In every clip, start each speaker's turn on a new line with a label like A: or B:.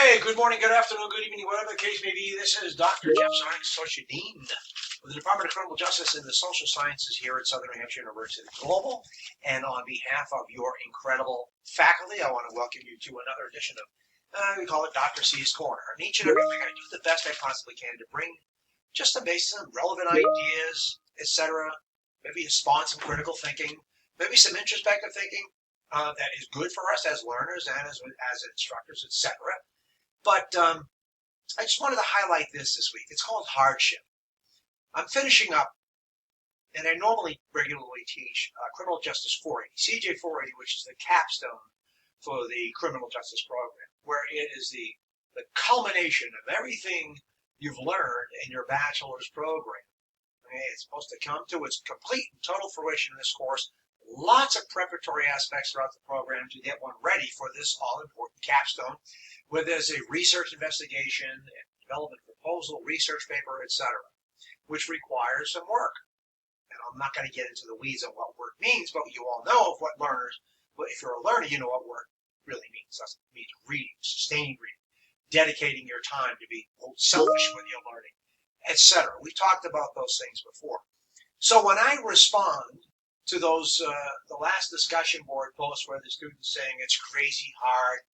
A: Hey, good morning, good afternoon, good evening, whatever the case may be. This is Dr. Jeff Sonic, Associate Dean with the Department of Criminal Justice and the Social Sciences here at Southern New Hampshire University Global. And on behalf of your incredible faculty, I want to welcome you to another edition of, we call it Dr. C's Corner. And each and every week I do the best I possibly can to bring just some basic, some relevant ideas, etc. Maybe spawn some critical thinking, maybe some introspective thinking that is good for us as learners and as instructors, etc. But I just wanted to highlight this week. It's called Hardship. I'm finishing up, and I normally regularly teach Criminal Justice 480, CJ 480, which is the capstone for the criminal justice program, where it is the culmination of everything you've learned in your bachelor's program. Okay, it's supposed to come to its complete and total fruition in this course. Lots of preparatory aspects throughout the program to get one ready for this all-important capstone, where there's a research investigation, development proposal, research paper, etc., which requires some work. And I'm not going to get into the weeds on what work means, but you all know of what learners, well, if you're a learner, you know what work really means. It means reading, sustained reading, dedicating your time to be selfish when you're learning, etc. We talked about those things before. So when I respond to those, the last discussion board post where the student's saying it's crazy hard,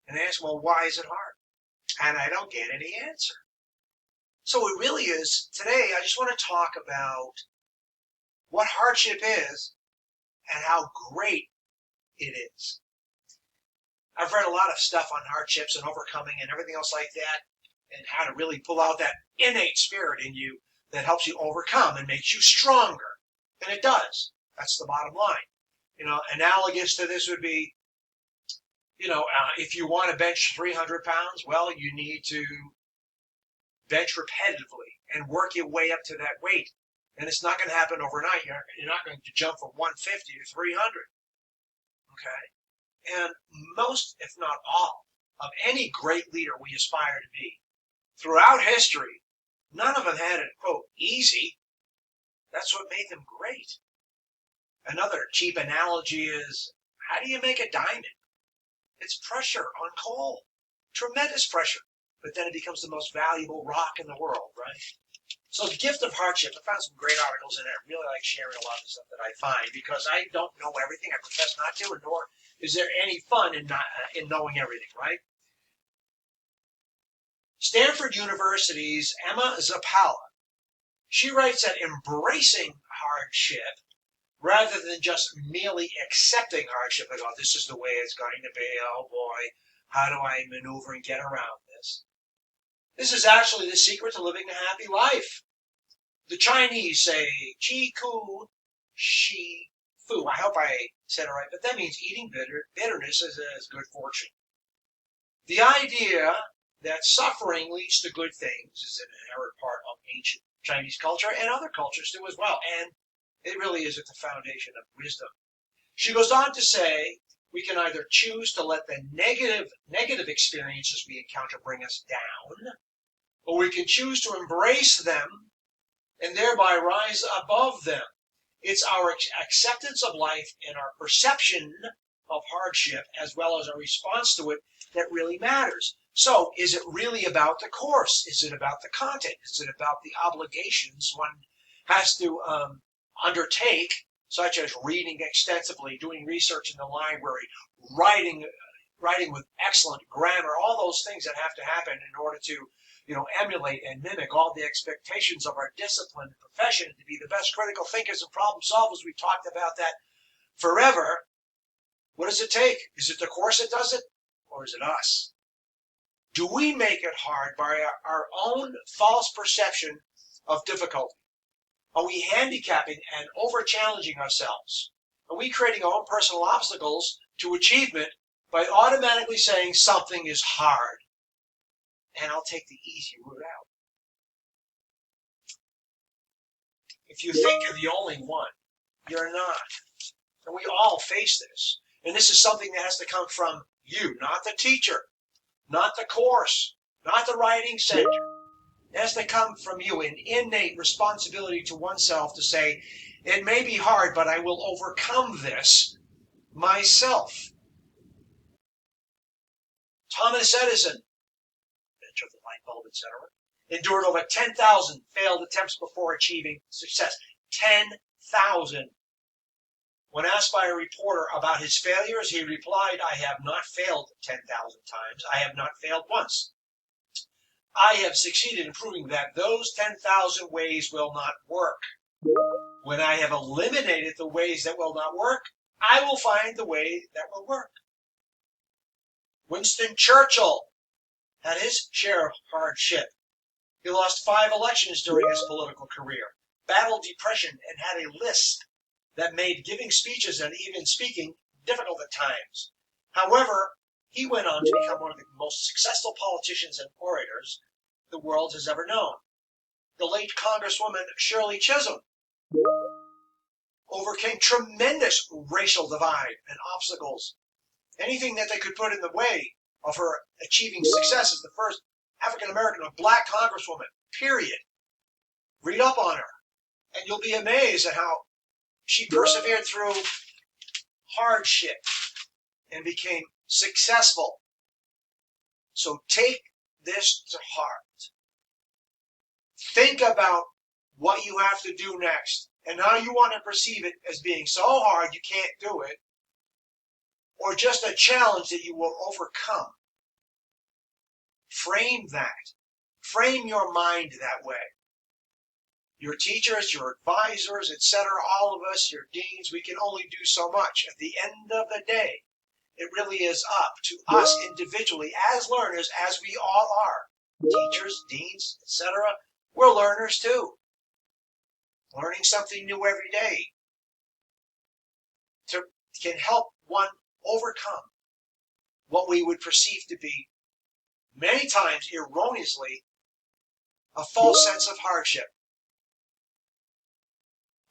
A: and I ask, well, why is it hard? And I don't get any answer. So it really is, today I just want to talk about what hardship is and how great it is. I've read a lot of stuff on hardships and overcoming and everything else like that, and how to really pull out that innate spirit in you that helps you overcome and makes you stronger. And it does. That's the bottom line. Analogous to this would be, if you want to bench 300 pounds, well, you need to bench repetitively and work your way up to that weight. And it's not going to happen overnight. You're not going to jump from 150 to 300. Okay? And most, if not all, of any great leader we aspire to be, throughout history, none of them had it, quote, easy. That's what made them great. Another cheap analogy is, how do you make a diamond? It's pressure on coal, tremendous pressure, but then it becomes the most valuable rock in the world, right? So the gift of hardship, I found some great articles in it. I really like sharing a lot of the stuff that I find because I don't know everything. I profess not to, and nor is there any fun in knowing everything, right? Stanford University's Emma Zappala, she writes that embracing hardship rather than just merely accepting hardship, like, oh, this is the way it's going to be, oh boy, how do I maneuver and get around this? This is actually the secret to living a happy life. The Chinese say, qi ku shi fu. I hope I said it right, but that means eating bitterness is good fortune. The idea that suffering leads to good things is an inherent part of ancient Chinese culture and other cultures too as well, and it really is at the foundation of wisdom. She goes on to say, we can either choose to let the negative experiences we encounter bring us down, or we can choose to embrace them and thereby rise above them. It's our acceptance of life and our perception of hardship, as well as our response to it, that really matters. So, is it really about the course? Is it about the content? Is it about the obligations one has to undertake, such as reading extensively, doing research in the library, writing with excellent grammar, all those things that have to happen in order to, emulate and mimic all the expectations of our discipline and profession to be the best critical thinkers and problem solvers. We've talked about that forever. What does it take? Is it the course that does it, or is it us? Do we make it hard by our own false perception of difficulty? Are we handicapping and over-challenging ourselves? Are we creating our own personal obstacles to achievement by automatically saying something is hard, and I'll take the easy route out? If you think you're the only one, you're not. And we all face this. And this is something that has to come from you, not the teacher, not the course, not the writing center. It has to come from you, an innate responsibility to oneself to say, it may be hard, but I will overcome this myself. Thomas Edison image of the light bulb, etc. Endured over 10,000 failed attempts before achieving success. 10,000. When asked by a reporter about his failures, he replied, "I have not failed 10,000 times. I have not failed once. I have succeeded in proving that those 10,000 ways will not work. When I have eliminated the ways that will not work, I will find the way that will work." Winston Churchill had his share of hardship. He lost 5 elections during his political career, battled depression, and had a lisp that made giving speeches and even speaking difficult at times. However, he went on to become one of the most successful politicians and orators the world has ever known. The late Congresswoman Shirley Chisholm overcame tremendous racial divide and obstacles. Anything that they could put in the way of her achieving success as the first African American or black congresswoman, period. Read up on her, and you'll be amazed at how she persevered through hardship and became successful. So take this to heart. Think about what you have to do next and how you want to perceive it as being so hard you can't do it, or just a challenge that you will overcome. Frame that. Frame your mind that way. Your teachers, your advisors, etc., all of us, your deans, we can only do so much. At the end of the day, it really is up to us individually as learners, as we all are. Teachers, deans, etc., we're learners too. Learning something new every day can help one overcome what we would perceive to be, many times erroneously, a false sense of hardship.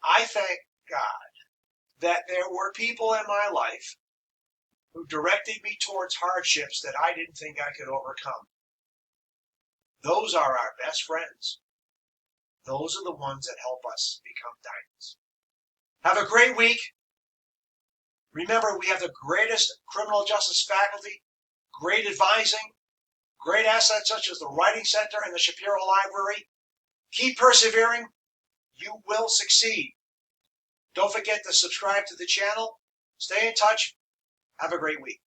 A: I thank God that there were people in my life who directed me towards hardships that I didn't think I could overcome. Those are our best friends. Those are the ones that help us become diamonds. Have a great week. Remember, we have the greatest criminal justice faculty, great advising, great assets such as the Writing Center and the Shapiro Library. Keep persevering. You will succeed. Don't forget to subscribe to the channel. Stay in touch. Have a great week.